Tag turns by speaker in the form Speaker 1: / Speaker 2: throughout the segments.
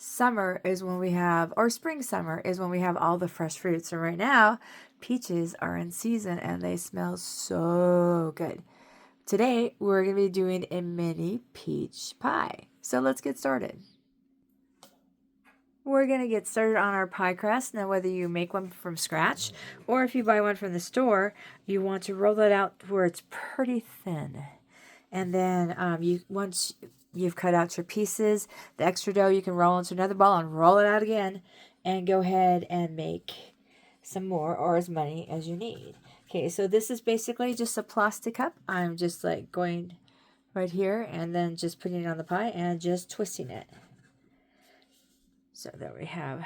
Speaker 1: summer is when we have, or spring summer is when we have all the fresh fruits. So right now, peaches are in season and they smell so good. Today, we're going to be doing a mini peach pie. So let's get started. We're going to get started on our pie crust. Now, whether you make one from scratch or if you buy one from the store, you want to roll it out where it's pretty thin. And then once you've cut out your pieces, the extra dough you can roll into another ball and roll it out again and go ahead and make some more or as many as you need. Okay, so this is basically just a plastic cup. I'm just like going right here and then just putting it on the pie and just twisting it. So there we have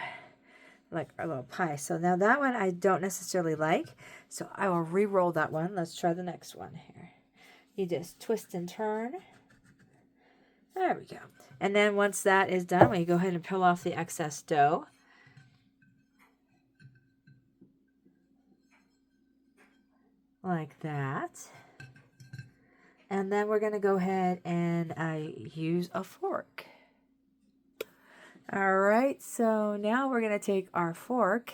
Speaker 1: like our little pie. So now that one I don't necessarily like, so I will re-roll that one. Let's try the next one here. You just twist and turn. There we go. And then once that is done, we go ahead and peel off the excess dough. Like that. And then we're going to go ahead and use a fork. All right, so now we're going to take our fork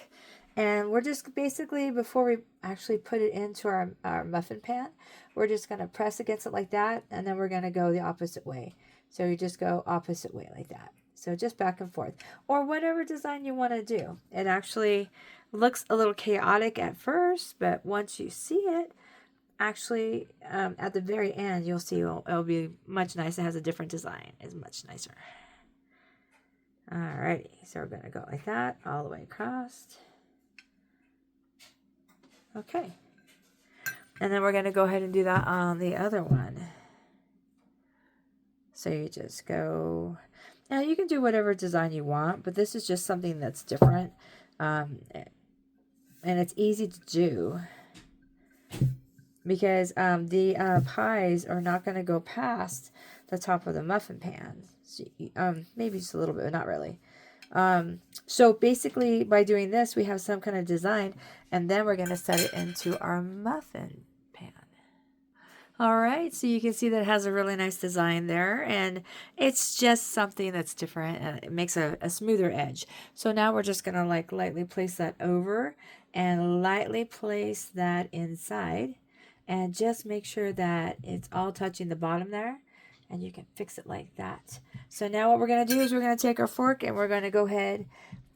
Speaker 1: and we're just basically, before we actually put it into our muffin pan, we're just going to press against it like that, and then we're going to go the opposite way. So you just go opposite way like that. So just back and forth, or whatever design you want to do. It actually looks a little chaotic at first, but once you see it, actually at the very end, you'll see it'll be much nicer. It has a different design. It's much nicer. Alrighty, so we're going to go like that all the way across. Okay. And then we're going to go ahead and do that on the other one. So you just go, now you can do whatever design you want, but this is just something that's different. And it's easy to do because the pies are not going to go past the top of the muffin pan. So, maybe just a little bit, but not really. So basically by doing this, we have some kind of design, and then we're going to set it into our muffin pan. All right, so you can see that it has a really nice design there, and it's just something that's different, and it makes a smoother edge. So now we're just going to like lightly place that over and lightly place that inside, and just make sure that it's all touching the bottom there. And you can fix it like that. So now what we're going to do is we're going to take our fork and we're going to go ahead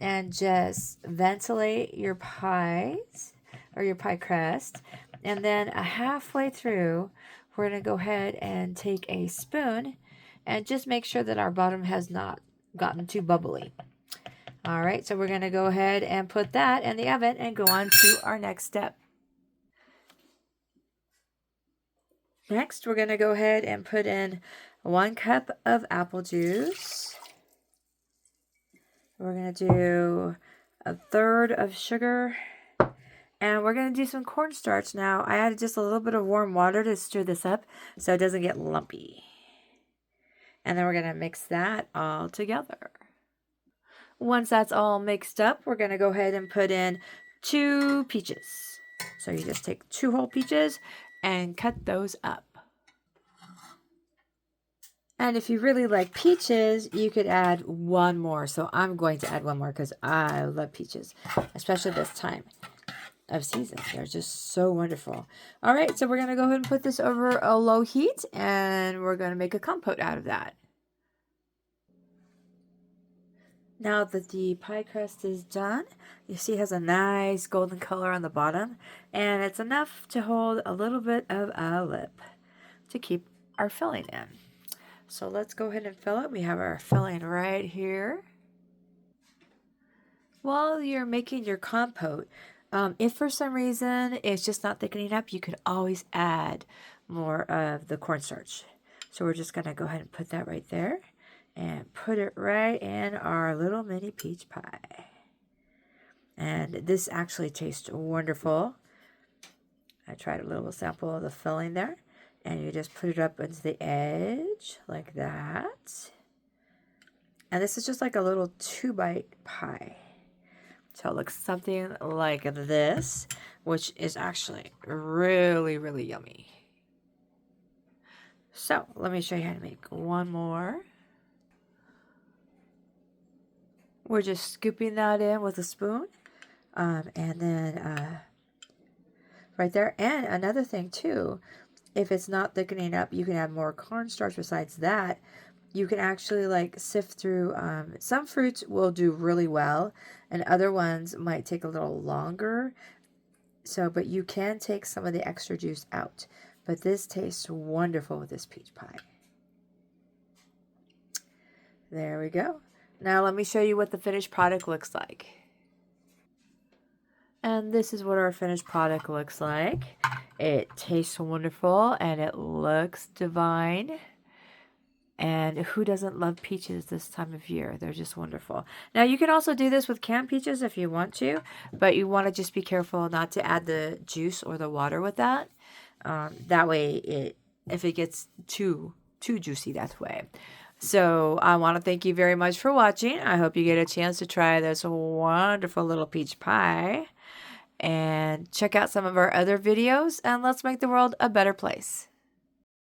Speaker 1: and just ventilate your pies or your pie crust. And then halfway through, we're going to go ahead and take a spoon and just make sure that our bottom has not gotten too bubbly. All right, so we're going to go ahead and put that in the oven and go on to our next step. Next, we're going to go ahead and put in 1 cup of apple juice. We're going to do 1/3 of sugar. And we're going to do some cornstarch now. I added just a little bit of warm water to stir this up so it doesn't get lumpy. And then we're going to mix that all together. Once that's all mixed up, we're going to go ahead and put in 2 peaches. So you just take 2 whole peaches and cut those up. And if you really like peaches, you could add 1 more. So I'm going to add 1 more because I love peaches, especially this time of season. They're just so wonderful. All right, so we're going to go ahead and put this over a low heat, and we're going to make a compote out of that. Now that the pie crust is done, you see it has a nice golden color on the bottom, and it's enough to hold a little bit of a lip to keep our filling in. So let's go ahead and fill it. We have our filling right here. While you're making your compote, if for some reason it's just not thickening up, you could always add more of the cornstarch. So we're just going to go ahead and put that right there and put it right in our little mini peach pie. And this actually tastes wonderful. I tried a little sample of the filling there. And you just put it up into the edge like that. And this is just like a little 2-bite pie. So it looks something like this, which is actually really, really yummy. So let me show you how to make 1 more. We're just scooping that in with a spoon. And then right there. And another thing too, if it's not thickening up, you can add more cornstarch besides that. You can actually like sift through, some fruits will do really well and other ones might take a little longer. So, but you can take some of the extra juice out. But this tastes wonderful with this peach pie. There we go. Now let me show you what the finished product looks like. And this is what our finished product looks like. It tastes wonderful and it looks divine. And who doesn't love peaches this time of year? They're just wonderful. Now, you can also do this with canned peaches if you want to, but you want to just be careful not to add the juice or the water with that. That way, if it gets too juicy that way. So, I want to thank you very much for watching. I hope you get a chance to try this wonderful little peach pie. And check out some of our other videos, and let's make the world a better place.